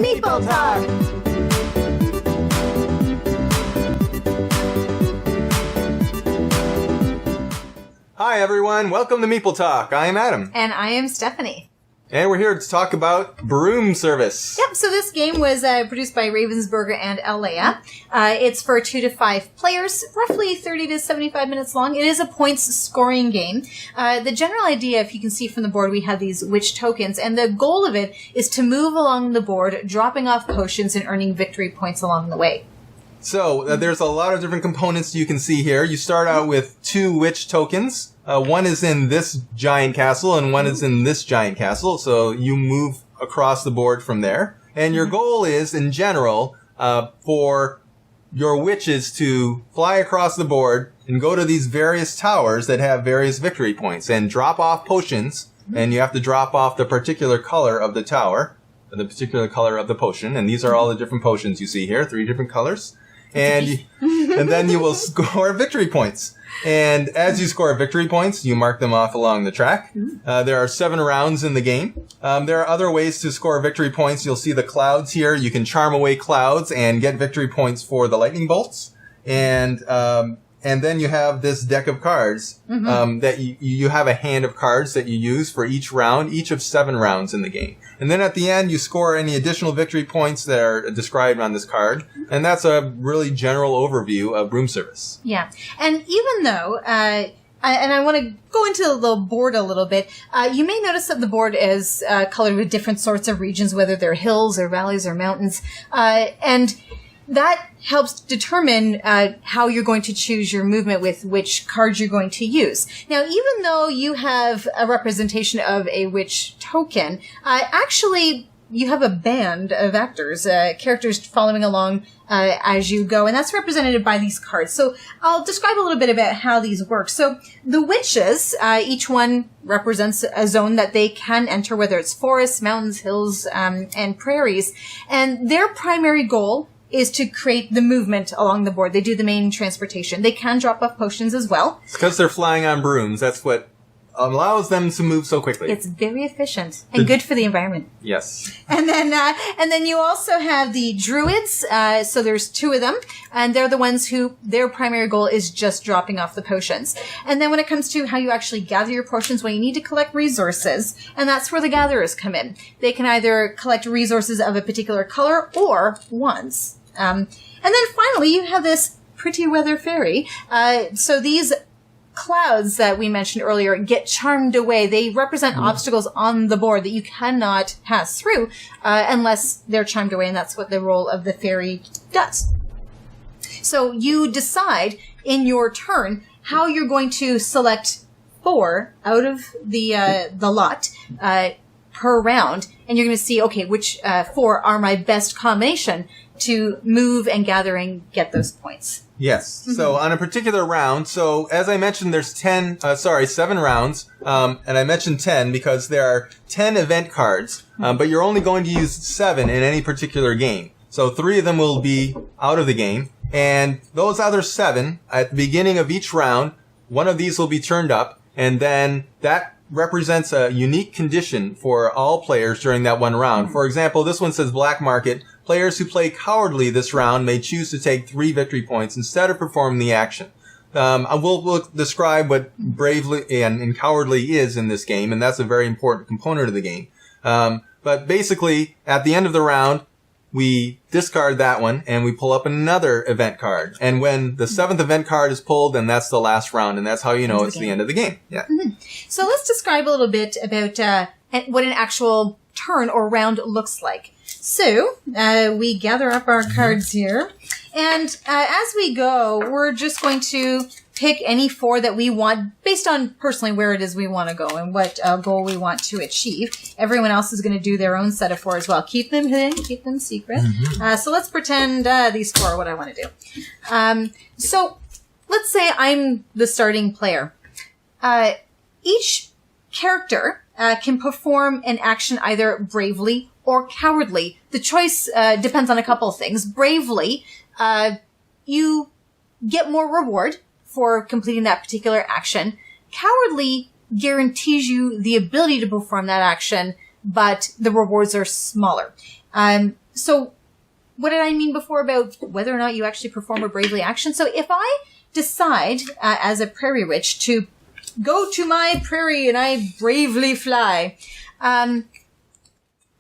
Meeple Talk! Hi everyone, welcome to Meeple Talk. I am Adam. And I am Stephanie. And we're here to talk about Broom service. Yep, so this game was produced by Ravensburger and Alea. It's for 2 to 5 players, roughly 30 to 75 minutes long. It is a points scoring game. The general idea, if you can see from the board, we have these witch tokens, and the goal of it is to move along the board, dropping off potions and earning victory points along the way. So, there's a lot of different components you can see here. You start out with 2 witch tokens. One is in this giant castle, and one is in this giant castle. So you move across the board from there. And your goal is, in general, for your witches to fly across the board and go to these various towers that have various victory points and drop off potions. And you have to drop off the particular color of the tower, the particular color of the potion. And these are all the different potions you see here, 3 different colors. And then you will score victory points. And as you score victory points, you mark them off along the track. There are 7 rounds in the game. There are other ways to score victory points. You'll see the clouds here. You can charm away clouds and get victory points for the lightning bolts. And then you have this deck of cards that you have a hand of cards that you use for each round, each of 7 rounds in the game. And then at the end, you score any additional victory points that are described on this card. And that's a really general overview of Broom service. Yeah. And even though, and I want to go into the board a little bit, you may notice that the board is colored with different sorts of regions, whether they're hills or valleys or mountains. And that helps determine how you're going to choose your movement with which cards you're going to use. Now, even though you have a representation of a witch token, actually you have a band of actors, characters following along as you go, and that's represented by these cards. So I'll describe a little bit about how these work. So the witches, each one represents a zone that they can enter, whether it's forests, mountains, hills, and prairies, and their primary goal is to create the movement along the board. They do the main transportation. They can drop off potions as well. It's because they're flying on brooms. That's what allows them to move so quickly. It's very efficient and good for the environment. Yes. And then you also have the Druids. So there's 2 of them, and they're the ones who their primary goal is just dropping off the potions. And then when it comes to how you actually gather your potions, well, you need to collect resources, and that's where the gatherers come in. They can either collect resources of a particular color or ones. And then finally, you have this pretty weather fairy. So these clouds that we mentioned earlier get charmed away. They represent obstacles on the board that you cannot pass through unless they're charmed away, and that's what the role of the fairy does. So you decide in your turn how you're going to select 4 out of the lot per round, and you're going to see, okay, which 4 are my best combination to move and gather and get those points. Yes. So on a particular round, so as I mentioned, there's 7 rounds, and I mentioned 10 because there are 10 event cards, but you're only going to use 7 in any particular game. So 3 of them will be out of the game, and those other 7, at the beginning of each round, one of these will be turned up, and then that represents a unique condition for all players during that one round. For example, this one says Black Market. Players who play cowardly this round may choose to take 3 victory points instead of performing the action. We'll describe what bravely and cowardly is in this game, and that's a very important component of the game. But basically, at the end of the round, we discard that one, and we pull up another event card. And when the 7th event card is pulled, then that's the last round, and that's how you know it's the end of the game. Yeah. So let's describe a little bit about what an actual turn or round looks like. So we gather up our cards here, and as we go, we're just going to pick any 4 that we want based on personally where it is we want to go and what goal we want to achieve. Everyone else is going to do their own set of 4 as well. Keep them hidden, keep them secret. So let's pretend these 4 are what I want to do. So let's say I'm the starting player. Each character can perform an action either bravely or cowardly. The choice depends on a couple of things. Bravely, you get more reward for completing that particular action. Cowardly guarantees you the ability to perform that action, but the rewards are smaller. So what did I mean before about whether or not you actually perform a bravely action? So if I decide, as a prairie witch, to go to my prairie and I bravely fly,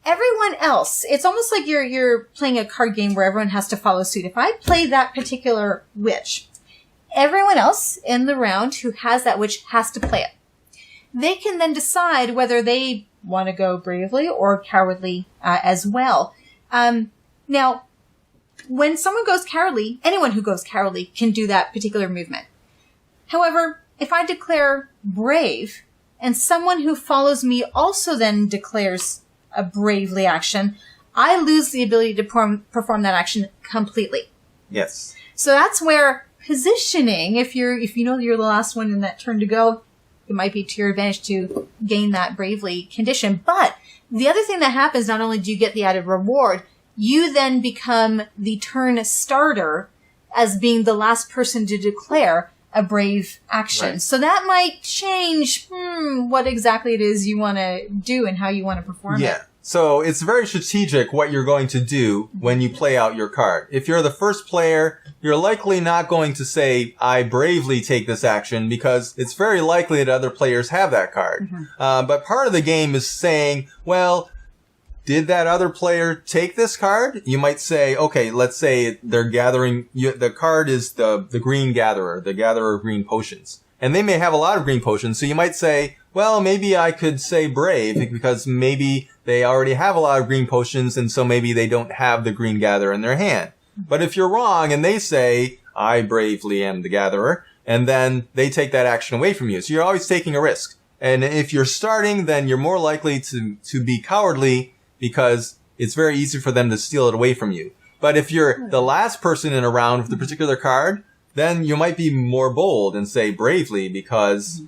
everyone else, it's almost like you're playing a card game where everyone has to follow suit. If I play that particular witch, everyone else in the round who has that witch has to play it. They can then decide whether they want to go bravely or cowardly as well. Now, when someone goes cowardly, anyone who goes cowardly can do that particular movement. However, if I declare brave, and someone who follows me also then declares a bravely action, I lose the ability to perform that action completely. Yes. So that's where positioning, if you know you're the last one in that turn to go, it might be to your advantage to gain that bravely condition. But the other thing that happens, not only do you get the added reward, you then become the turn starter as being the last person to declare a brave action. Right. So that might change what exactly it is you want to do and how you want to perform it. So it's very strategic what you're going to do when you play out your card. If you're the first player, you're likely not going to say, I bravely take this action, because it's very likely that other players have that card. Mm-hmm. But part of the game is saying, well, did that other player take this card? You might say, okay, let's say they're gathering, the card is the green gatherer, the gatherer of green potions. And they may have a lot of green potions, so you might say, well, maybe I could say brave, because maybe they already have a lot of green potions, and so maybe they don't have the green gatherer in their hand. But if you're wrong, and they say, I bravely am the gatherer, and then they take that action away from you. So you're always taking a risk. And if you're starting, then you're more likely to be cowardly, because it's very easy for them to steal it away from you. But if you're the last person in a round with a particular card, then you might be more bold and say bravely, because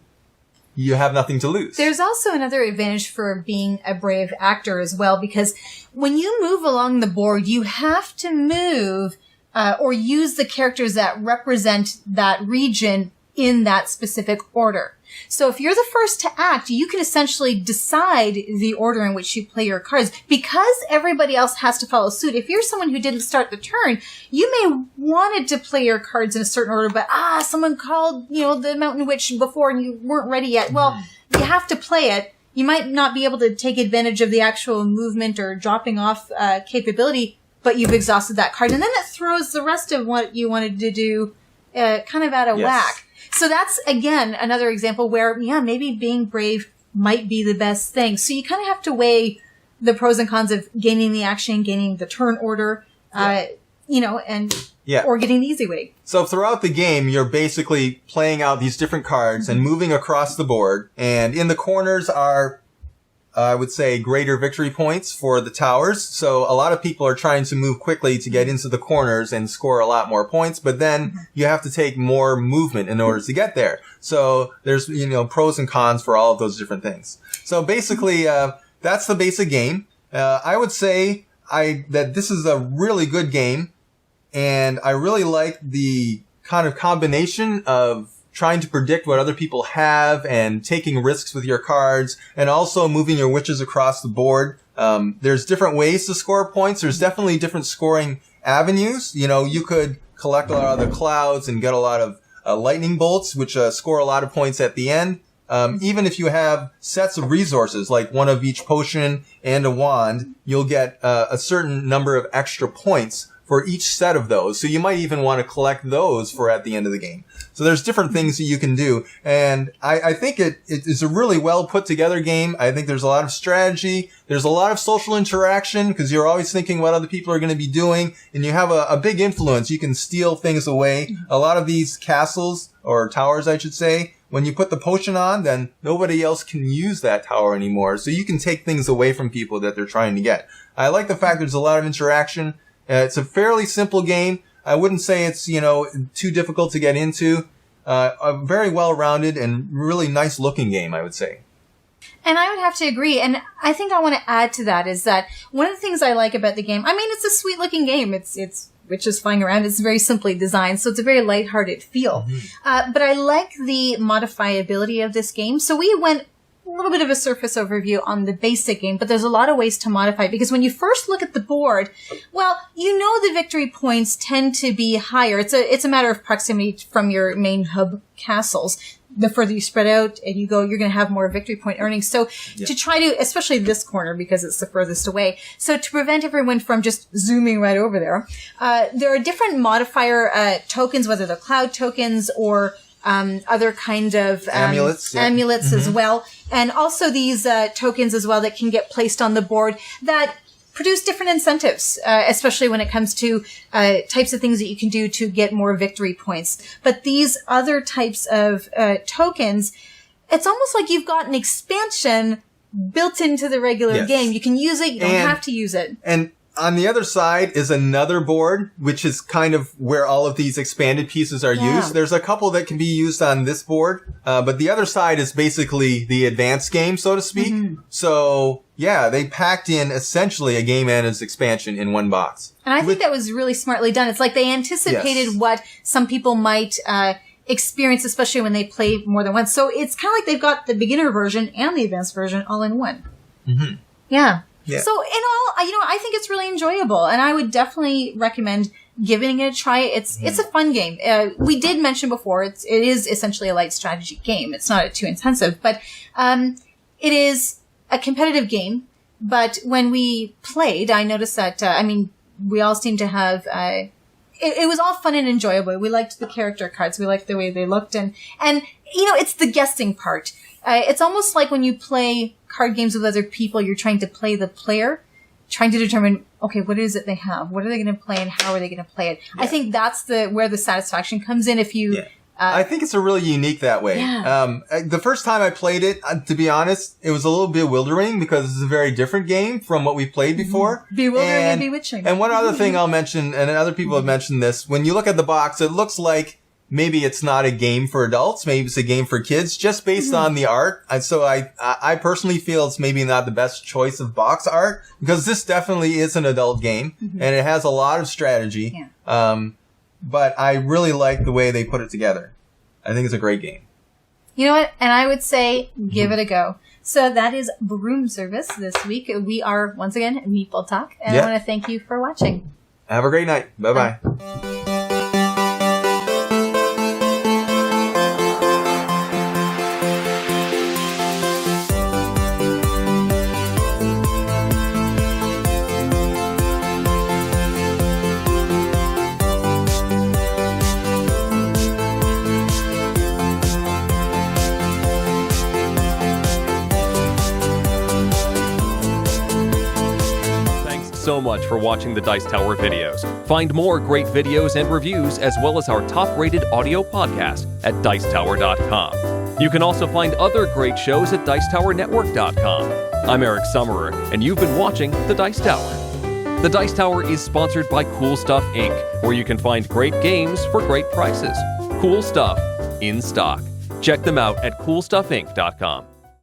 you have nothing to lose. There's also another advantage for being a brave actor as well, because when you move along the board, you have to move or use the characters that represent that region in that specific order. So if you're the first to act, you can essentially decide the order in which you play your cards. Because everybody else has to follow suit, if you're someone who didn't start the turn, you may wanted to play your cards in a certain order, but someone called, the Mountain Witch before and you weren't ready yet. Well, you have to play it. You might not be able to take advantage of the actual movement or dropping off capability, but you've exhausted that card. And then it throws the rest of what you wanted to do kind of out of whack. So that's, again, another example where, maybe being brave might be the best thing. So you kind of have to weigh the pros and cons of gaining the action, gaining the turn order, or getting the easy way. So throughout the game, you're basically playing out these different cards and moving across the board. And in the corners are, I would say, greater victory points for the towers. So a lot of people are trying to move quickly to get into the corners and score a lot more points, but then you have to take more movement in order to get there. So there's, pros and cons for all of those different things. So basically, that's the basic game. I would say that this is a really good game, and I really like the kind of combination of trying to predict what other people have and taking risks with your cards, and also moving your witches across the board. There's different ways to score points. There's definitely different scoring avenues. You could collect a lot of the clouds and get a lot of lightning bolts, which score a lot of points at the end. Even if you have sets of resources, like one of each potion and a wand, you'll get a certain number of extra points for each set of those. So you might even want to collect those for at the end of the game. So there's different things that you can do. And I think it is a really well put together game. I think there's a lot of strategy. There's a lot of social interaction, because you're always thinking what other people are going to be doing. And you have a big influence. You can steal things away. A lot of these castles, or towers, I should say, when you put the potion on, then nobody else can use that tower anymore. So you can take things away from people that they're trying to get. I like the fact there's a lot of interaction. It's a fairly simple game. I wouldn't say it's, too difficult to get into. A very well-rounded and really nice-looking game, I would say. And I would have to agree. And I think I want to add to that is that one of the things I like about the game, it's a sweet-looking game. It's witches flying around. It's very simply designed, so it's a very lighthearted feel. But I like the modifiability of this game. So we went little bit of a surface overview on the basic game, but there's a lot of ways to modify it, because when you first look at the board, well, you know the victory points tend to be higher. It's a matter of proximity from your main hub castles. The further you spread out and you go, you're going to have more victory point earnings. So to try to, especially this corner because it's the furthest away, so to prevent everyone from just zooming right over there, there are different modifier tokens, whether they're cloud tokens or other kind of amulets as well. And also these tokens as well that can get placed on the board that produce different incentives, especially when it comes to types of things that you can do to get more victory points. But these other types of tokens, it's almost like you've got an expansion built into the regular game. You can use it, you don't have to use it. And on the other side is another board, which is kind of where all of these expanded pieces are used. There's a couple that can be used on this board, but the other side is basically the advanced game, so to speak. So, yeah, they packed in essentially a game and its expansion in one box. And I think that was really smartly done. It's like they anticipated what some people might experience, especially when they play more than once. So it's kind of like they've got the beginner version and the advanced version all in one. Yeah. So in all, I think it's really enjoyable, and I would definitely recommend giving it a try. It's a fun game. We did mention before it is essentially a light strategy game. It's not too intensive, but it is a competitive game. But when we played, I noticed that we all seemed to have. It was all fun and enjoyable. We liked the character cards. We liked the way they looked, and it's the guessing part. It's almost like when you play card games with other people, you're trying to play the player, trying to determine, okay, what is it they have? What are they going to play and how are they going to play it? I think that's where the satisfaction comes in if you... I think it's a really unique that way. The first time I played it, to be honest, it was a little bewildering because it's a very different game from what we've played before. Bewildering and bewitching. And one other thing I'll mention, and other people have mentioned this, when you look at the box, it looks like maybe it's not a game for adults. Maybe it's a game for kids, just based on the art. And so I personally feel it's maybe not the best choice of box art, because this definitely is an adult game, and it has a lot of strategy. But I really like the way they put it together. I think it's a great game. You know what? And I would say give it a go. So that is Broom Service this week. We are, once again, Meeple Talk. And I want to thank you for watching. Have a great night. Bye-bye. So much for watching the Dice Tower videos. Find more great videos and reviews, as well as our top-rated audio podcast at Dicetower.com. You can also find other great shows at Dicetowernetwork.com. I'm Eric Summerer, and you've been watching The Dice Tower. The Dice Tower is sponsored by Cool Stuff Inc., where you can find great games for great prices. Cool stuff in stock. Check them out at CoolStuffInc.com.